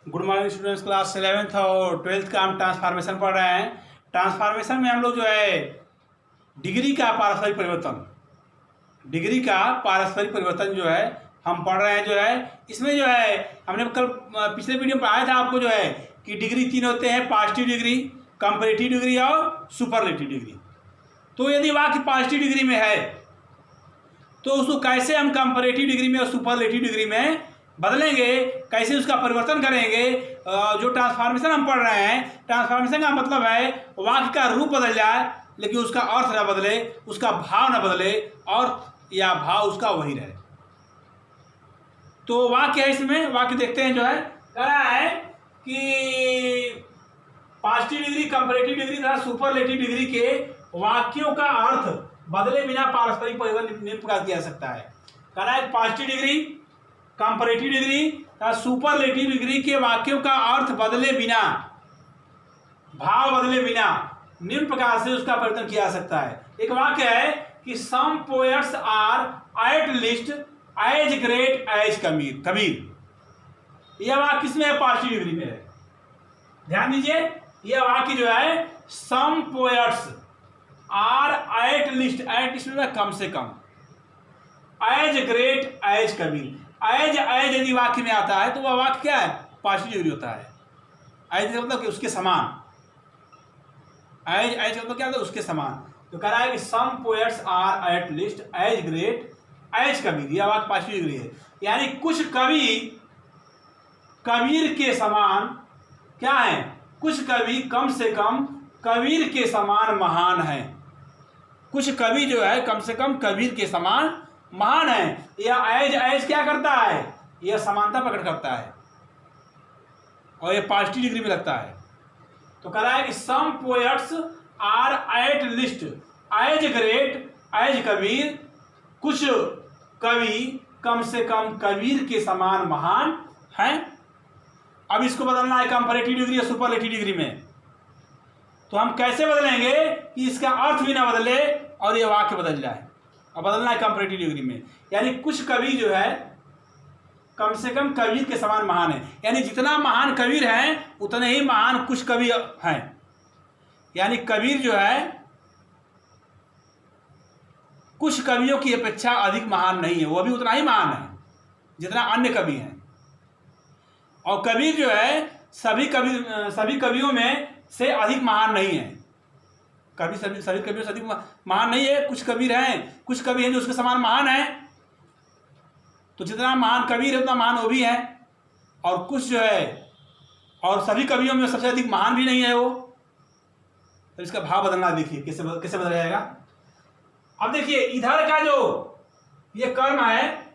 Good morning students, class 11th और 12th का हम ट्रांसफॉर्मेशन पढ़ रहे हैं। ट्रांसफॉर्मेशन में हम लोग जो है डिग्री का पारस्परिक परिवर्तन जो है हम पढ़ रहे हैं। जो है इसमें जो है हमने कल पिछले वीडियो में पढ़ाया था आपको जो है कि डिग्री तीन होते हैं: पॉजिटिव डिग्री, कंपैरेटिव डिग्री और सुपरलेटिव डिग्री। तो यदि वाक्य पॉजिटिव डिग्री में है तो उसको कैसे हम कंपैरेटिव डिग्री में और सुपरलेटिव डिग्री में बदलेंगे, कैसे उसका परिवर्तन करेंगे। जो ट्रांसफॉर्मेशन हम पढ़ रहे हैं, ट्रांसफॉर्मेशन का मतलब है वाक्य का रूप बदल जाए लेकिन उसका अर्थ न बदले, उसका भाव न बदले, और या भाव उसका वही रहे। तो वाक्य है, इसमें वाक्य देखते हैं। जो है कह रहा है कि पॉजिटिव डिग्री, कंपैरेटिव डिग्री तथा सुपरलेटिव डिग्री के वाक्यों का अर्थ बदले बिना पारस्परिक परिवर्तन निम्न प्रकार किया जा सकता है। कह रहा है पॉजिटिव डिग्री, कंपैरेटिव डिग्री तथा सुपरलेटिव डिग्री के वाक्यों का अर्थ बदले बिना, भाव बदले बिना निम्न प्रकार से उसका परिवर्तन किया जा सकता है। एक वाक्य है कि some poets are at least as great as Kabir. यह वाक्य किसमें है? पॉजिटिव डिग्री में है। ध्यान दीजिए, यह वाक्य जो है some poets are at least में कम से कम, as great as Kabir. As यदि वाक्य में आता है तो वह वाक्य क्या है? पॉजिटिव डिग्री होता है। एज मतलब कि उसके समान, एज मतलब क्या होता है? उसके समान। तो कह रहा है कि some poets are at least as great as Kabir. यह वाक्य पॉजिटिव डिग्री है, यानी कुछ कवि कबीर के समान क्या है? कुछ कवि कम से कम कबीर के समान महान है। कुछ कवि जो है कम से कम कबीर के समान महान है। यह एज क्या करता है? यह समानता प्रकट करता है और यह पॉजिटिव डिग्री में लगता है। तो कह रहा है कि some poets are at least as great as Kabir. कुछ कवि कम से कम कबीर के समान महान हैं। अब इसको बदलना है कंपैरेटिव डिग्री या सुपरलेटिव डिग्री में। तो हम कैसे बदलेंगे कि इसका अर्थ भी ना बदले और यह वाक्य बदल जाए। अब बदलना है कंपैरेटिव डिग्री में, यानी कुछ कवि जो है कम से कम कबीर के समान महान है। यानी जितना महान कबीर हैं उतने ही महान कुछ कवि हैं। यानी कबीर जो है कुछ कवियों की अपेक्षा अधिक महान नहीं है, वह भी उतना ही महान है जितना अन्य कवि हैं। और कबीर जो है सभी कवियों में से अधिक महान नहीं है। कवि सभी कवियों से अधिक महान नहीं है। कुछ कबीर हैं, कुछ कवि हैं जो उसके समान महान हैं। तो जितना महान कबीर है उतना महान वो भी है। और कुछ जो है, और सभी कवियों में सबसे अधिक महान भी नहीं है वो। तो इसका भाव बदलना देखिए कैसे बदल जाएगा। अब देखिए, इधर का जो ये कर्म है,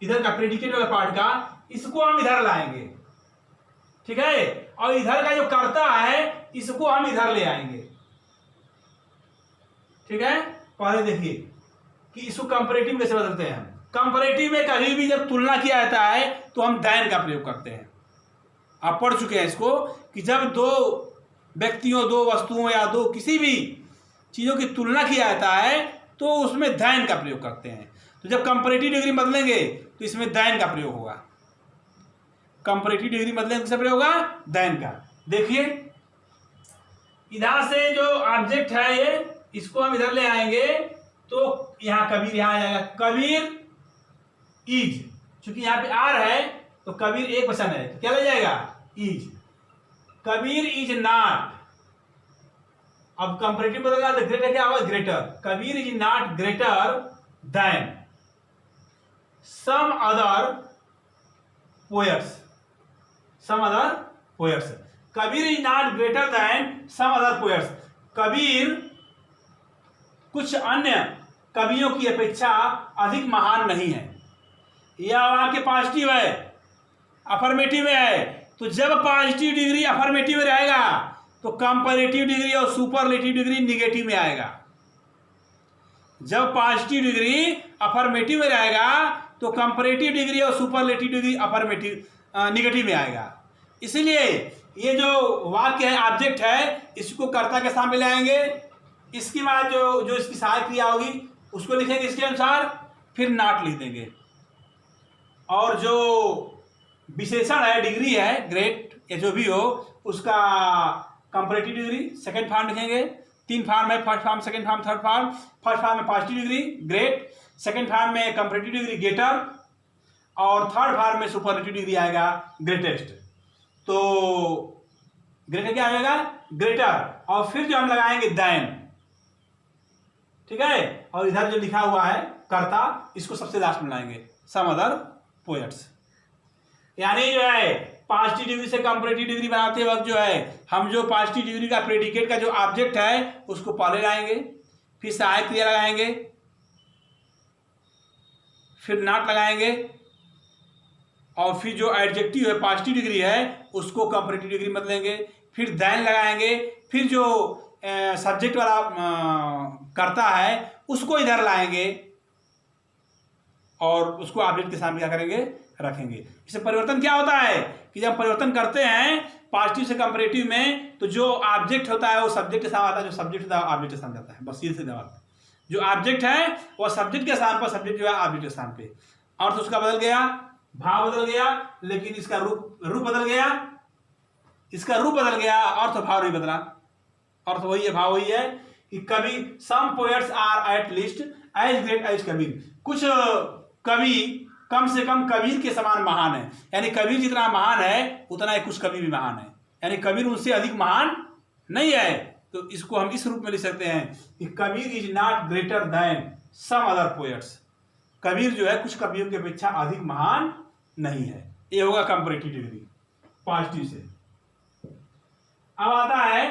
इधर का प्रेडिकेट वाला पार्ट का, इसको हम इधर लाएंगे, ठीक है। और इधर का जो कर्ता है इसको हम इधर ले आएंगे, ठीक है। पहले देखिए कि इसको कंपैरेटिव कैसे बदलते हैं। कंपैरेटिव में कभी भी जब तुलना किया जाता है तो हम दैन का प्रयोग करते हैं। आप पढ़ चुके हैं इसको कि जब दो व्यक्तियों, दो वस्तुओं या दो किसी भी चीज़ों की तुलना किया जाता है तो उसमें दैन का प्रयोग करते हैं। तो जब कंपैरेटिव डिग्री बदलेंगे तो इसमें दैन का प्रयोग होगा। कंपैरेटिव डिग्री बदलेंगे किसका प्रयोग होगा? दैन का। देखिए, इधर से जो ऑब्जेक्ट है ये, इसको हम इधर ले आएंगे तो यहाँ कबीर यहाँ आ जाएगा। कबीर इज, चूंकि यहाँ पे आर है तो कबीर एक वचन है तो क्या ले जाएगा? इज। Kabir is not. अब कंपैरेटिव बदलना तो ग्रेटर क्या होगा? Greater. Kabir is not greater than some other poets. Some other poets. Kabir is not greater than some other poets. Kabir कुछ अन्य कवियों की अपेक्षा अधिक महान नहीं है। यह वाक्य पॉजिटिव है, अफर्मेटिव में है। तो जब पॉजिटिव डिग्री अफर्मेटिव में रहेगा तो कंपैरेटिव डिग्री और सुपरलेटिव डिग्री निगेटिव में आएगा। जब पॉजिटिव डिग्री अफर्मेटिव में रहेगा तो कंपैरेटिव डिग्री और सुपरलेटिव डिग्री निगेटिव में आएगा। इसलिए ये जो वाक्य है, ऑब्जेक्ट है, इसको कर्ता के सामने ले आएंगे। इसके बाद जो इसकी सहायक क्रिया होगी उसको लिखेंगे इसके अनुसार, फिर नॉट लिख देंगे। और जो विशेषण है, डिग्री है, ग्रेड या जो भी हो, उसका कंपैरेटिव डिग्री सेकंड फॉर्म लिखेंगे। 3 फॉर्म है, first form, second form, third form. First form में positive degree great, second form में कंपैरेटिव डिग्री ग्रेटर, और थर्ड फॉर्म में सुपरलेटिव डिग्री आएगा ग्रेटेस्ट। तो ग्रेटर क्या आएगा? ग्रेटर। और फिर जो हम लगाएंगे देन, ठीक है, और इधर जो लिखा हुआ है कर्ता, इसको सबसे लास्ट में लाएंगे, सम अदर पोएट्स। यानी जो है पॉजिटिव डिग्री से कंपैरेटिव डिग्री बनाते वक्त जो है हम जो पॉजिटिव डिग्री का प्रेडिकेट का जो ऑब्जेक्ट है उसको पहले लाएंगे, फिर सहायक क्रिया लगाएंगे, फिर नॉट लगाएंगे, और फिर जो एडजेक्टिव है पॉजिटिव डिग्री है उसको कंपैरेटिव डिग्री मत लेंगे, फिर देन लगाएंगे, फिर जो सब्जेक्ट वाला करता है उसको इधर लाएंगे और उसको ऑब्जेक्ट के सामने क्या करेंगे? रखेंगे। इससे परिवर्तन क्या होता है कि जब परिवर्तन करते हैं पॉजिटिव से कंपैरेटिव में, तो जो ऑब्जेक्ट होता है वो सब्जेक्ट के साथ आता है, जो सब्जेक्ट होता है ऑब्जेक्ट के साथ जाता है। बस ये सीधी बात, जो ऑब्जेक्ट है वो सब्जेक्ट के स्थान पर, सब्जेक्ट जो है ऑब्जेक्ट के स्थान पे। अर्थ उसका बदल गया, भाव बदल गया, लेकिन इसका रूप बदल गया, इसका रूप बदल गया, अर्थ भाव नहीं बदला। अर्थ वही है, भाव वही है कि कवि, some poets are at least as great as Kabir. कुछ कवि कम से कम कबीर के समान महान है, यानी कबीर जितना महान है उतना ही कुछ कवि भी महान है, यानी कबीर उनसे अधिक महान नहीं है। तो इसको हम इस रूप में लिख सकते हैं कि Kabir is not greater than some other poets. Kabir जो है कुछ कवियों की अपेक्षा अधिक महान नहीं है। ये होगा कंपैरेटिव डिग्री पॉजिटिव से। अब आता है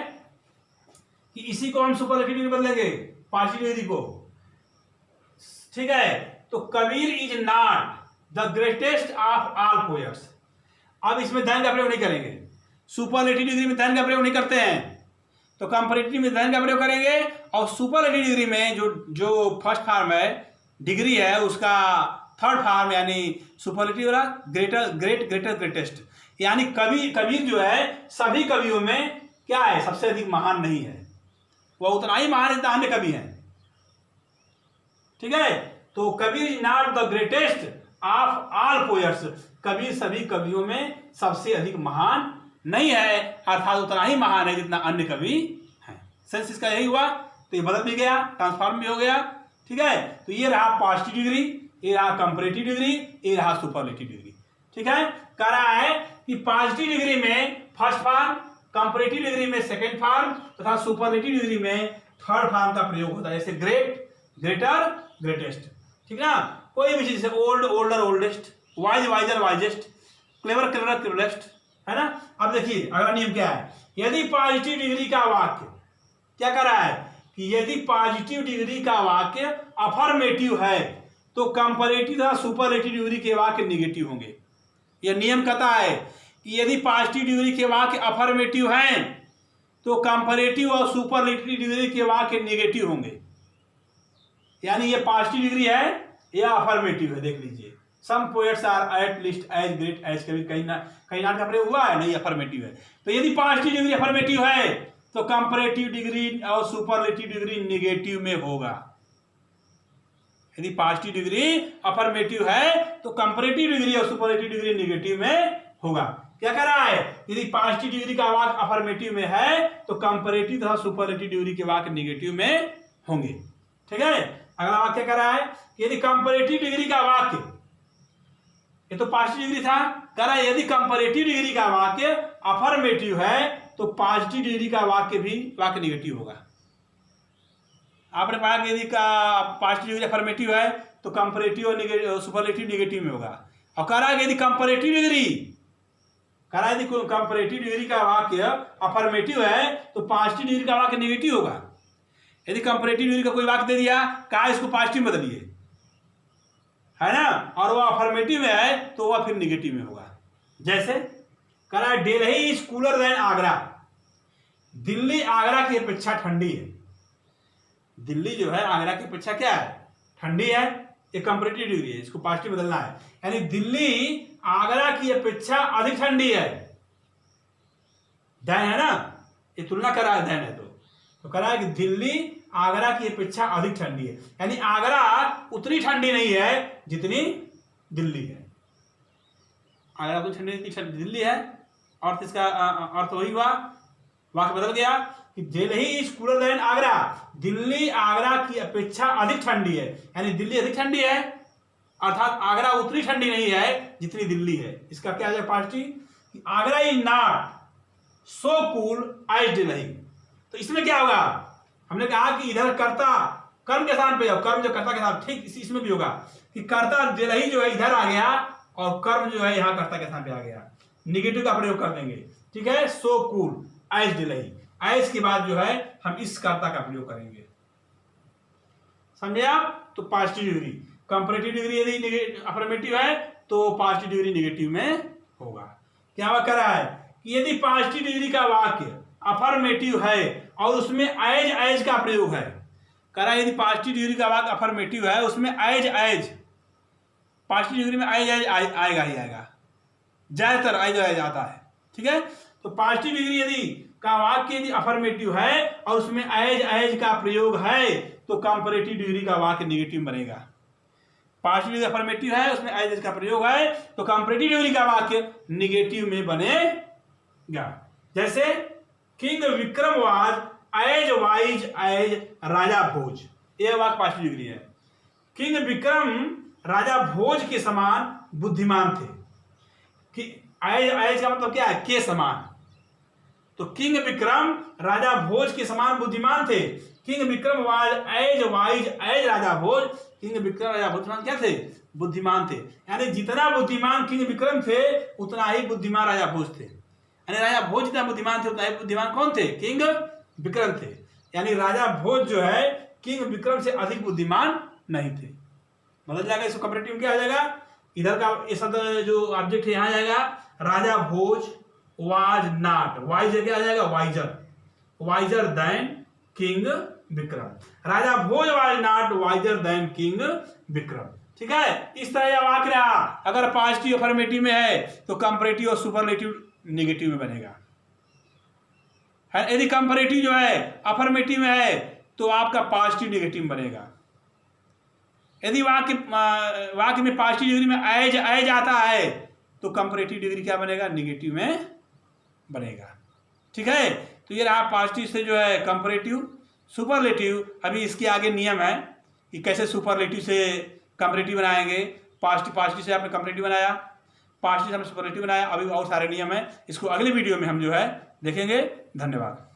कि इसी को हम सुपरलेटिव डिग्री बदलेंगे, पॉजिटिव डिग्री को, ठीक है। तो Kabir is not the greatest of all poets. अब इसमें देन का प्रयोग नहीं करेंगे, सुपरलेटिव डिग्री में देन का प्रयोग नहीं करते हैं, तो कंपैरेटिव में देन का प्रयोग करेंगे। और सुपरलेटिव डिग्री में जो फर्स्ट फॉर्म है डिग्री है उसका थर्ड फॉर्म यानी सुपरलेटिव वाला ग्रेटर, ग्रेट, ग्रेटर, ग्रेटेस्ट। यानी कबीर जो है सभी कवियों में क्या है? सबसे अधिक महान नहीं है, वह उतना ही महान जितना अन्य कवि हैं, ठीक है। तो Kabir is not the greatest of all poets. Kabir सभी कवियों में सबसे अधिक महान नहीं है, अर्थात उतना ही महान है जितना अन्य कवि हैं। सेंस इसका यही हुआ, तो ये बदल भी गया, ट्रांसफॉर्म भी हो गया, ठीक है। तो ये रहा पॉजिटिव डिग्री, ये रहा कंपैरेटिव डिग्री, ये रहा सुपरलेटिव डिग्री, ठीक है। कह रहा है कि पॉजिटिव डिग्री में फर्स्ट फॉर्म, कंपैरेटिव डिग्री में सेकंड फॉर्म तथा सुपरलेटिव डिग्री में थर्ड फॉर्म का प्रयोग होता है, जैसे ग्रेट, ग्रेटर, ग्रेटेस्ट, ठीक ना। कोई भी चीज, old, older, oldest, wise, wiser, wisest, clever, clever, cleverest, है ना। अब देखिए अगला नियम क्या है। यदि पॉजिटिव डिग्री का वाक्य क्या कर रहा है कि यदि पॉजिटिव डिग्री का वाक्य अफर्मेटिव है तो कंपैरेटिव तथा सुपरलेटिव डिग्री के वाक्य निगेटिव होंगे। यह नियम कहता है कि यदि पॉजिटिव डिग्री के वाक्य अफर्मेटिव हैं तो कंपैरेटिव और सुपरलेटिव डिग्री के वाक्य निगेटिव होंगे। यानी ये पॉजिटिव डिग्री है या अफर्मेटिव है, देख लीजिए। Some poets are at least as great as Kabir, कहीं ना का प्रयोग हुआ है, नहीं, अफर्मेटिव है। तो यदि पॉजिटिव डिग्री अफर्मेटिव है तो कंपैरेटिव डिग्री और सुपरलेटिव डिग्री निगेटिव में होगा। यदि पॉजिटिव डिग्री अफर्मेटिव है तो कंपैरेटिव डिग्री और सुपरलेटिव डिग्री निगेटिव में होगा। क्या कह रहा है? यदि पॉजिटिव डिग्री का वाक्य अफर्मेटिव में है तो कंपैरेटिव तथा सुपरलेटिव डिग्री के वाक्य निगेटिव में होंगे, ठीक है। अगला वाक्य कह रहा है कि यदि कंपैरेटिव डिग्री का वाक्य, ये तो पॉजिटिव डिग्री था, कह रहा है यदि कंपैरेटिव डिग्री का वाक्य अफर्मेटिव है तो पॉजिटिव डिग्री का वाक्य भी वाक्य निगेटिव होगा। आपने पढ़ा कि यदि का पॉजिटिव डिग्री अफर्मेटिव है तो कंपैरेटिव और सुपरलेटिव निगेटिव में होगा। और कह रहा है कि यदि कंपैरेटिव डिग्री, कह रहा है यदि कंपैरेटिव डिग्री का वाक्य अफर्मेटिव है तो पॉजिटिव डिग्री का वाक्य निगेटिव होगा। यदि कंपैरेटिव डिग्री का कोई वाक्य दे दिया, कहा इसको पॉजिटिव में बदलिए, है ना, और वह अफर्मेटिव में है तो वह फिर निगेटिव में होगा। जैसे कह रहा है Delhi is cooler than Agra. Delhi Agra की अपेक्षा ठंडी है। दिल्ली जो है आगरा की अपेक्षा क्या है? ठंडी है। ये कंपैरेटिव डिग्री है, इसको पॉजिटिव बदलना है। यानी दिल्ली आगरा की अपेक्षा अधिक ठंडी है। दैन है ना, ये तुलना कर रहा है, दैन है तो कह रहा है कि दिल्ली आगरा की अपेक्षा अधिक ठंडी है। यानी आगरा उतनी ठंडी नहीं है जितनी दिल्ली है। आगरा को ठंडी दिल्ली है, अर्थ इसका अर्थ वही हुआ, वाक्य बदल गया कि Delhi is cooler than Agra, Delhi Agra की अपेक्षा अधिक ठंडी है, यानी दिल्ली अधिक ठंडी है, अर्थात आगरा उतनी ठंडी नहीं है जितनी दिल्ली है। इसका क्या है party, Agra is not so cool as Delhi. तो इसमें क्या होगा, हमने कहा कि इधर कर्ता कर्म के स्थान पे जाओ, कर्म जो कर्ता के साथ, ठीक इसमें भी होगा कि कर्ता दिल्ली जो है इधर आ गया और कर्म जो है यहाँ कर्ता के स्थान पे आ गया, निगेटिव का प्रयोग कर देंगे, ठीक है। So cool as Delhi, as के बाद जो है हम इस कर्ता का प्रयोग करेंगे, समझे आप। तो पॉजिटिव डिग्री, कंपैरेटिव डिग्री यदि अफर्मेटिव है तो पॉजिटिव डिग्री नेगेटिव में होगा। क्या हुआ कह रहा है कि यदि पॉजिटिव डिग्री का वाक्य अफर्मेटिव है और उसमें एज का प्रयोग है, कह रहा है यदि पॉजिटिव डिग्री का वाक्य अफर्मेटिव है उसमें एज पॉजिटिव डिग्री में एज आएगा ही आएगा, ज्यादातर एज आता है, ठीक है। तो पॉजिटिव डिग्री यदि का वाक्य यदि अफर्मेटिव है और उसमें एज का प्रयोग है तो कंपैरेटिव डिग्री का वाक्य नेगेटिव बनेगा। पॉजिटिव डिग्री अफर्मेटिव है उसमें एज का प्रयोग है तो कंपैरेटिव डिग्री का वाक्य नेगेटिव में बनेगा। जैसे king Vikram was as wise as Raja Bhoj, यह वाक्य पॉजिटिव डिग्री है। किंग विक्रम राजा भोज के समान बुद्धिमान थे, कि एज का मतलब क्या है, के समान। तो किंग विक्रम राजा भोज के समान बुद्धिमान थे, king Vikram was as wise as Raja Bhoj, king Vikram Raja Bhoj क्या थे, बुद्धिमान थे, यानी जितना बुद्धिमान किंग विक्रम थे उतना ही बुद्धिमान राजा भोज थे, यानी राजा भोज जितना बुद्धिमान थे उतना ही बुद्धिमान कौन थे, किंग विक्रम थे, यानी राजा भोज जो है किंग विक्रम से अधिक बुद्धिमान नहीं थे। बदल जाएगा, इसको कंपैरेटिव क्या आ जाएगा, इधर का ये शब्द जो ऑब्जेक्ट है यहाँ जाएगा, राजा भोज वाज नॉट, वाइज क्या आ जाएगा, visor then king Vikram, Raja Bhoj was not visor then king Vikram, ठीक है। इस तरह यह वाक्य रहा, अगर पॉजिटिव अफर्मेटिव में है तो कंपैरेटिव और सुपरलेटिव नेगेटिव में बनेगा, यदि कंपैरेटिव जो है अफर्मेटिव में है तो आपका पॉजिटिव नेगेटिव बनेगा। यदि वाक्य में पॉजिटिव डिग्री में एज आता है तो कंपैरेटिव डिग्री क्या बनेगा, नेगेटिव में बनेगा, ठीक है। तो ये रहा पॉजिटिव से जो है कंपैरेटिव। सुपरलेटिव, अभी इसके आगे नियम है कि कैसे सुपरलेटिव से कंपैरेटिव बनाएंगे। पॉजिटिव से आपने कंपैरेटिव बनाया, पॉजिटिव से हमने सुपरलेटिव बनाया, अभी और सारे नियम है, इसको अगले वीडियो में हम जो है देखेंगे। धन्यवाद।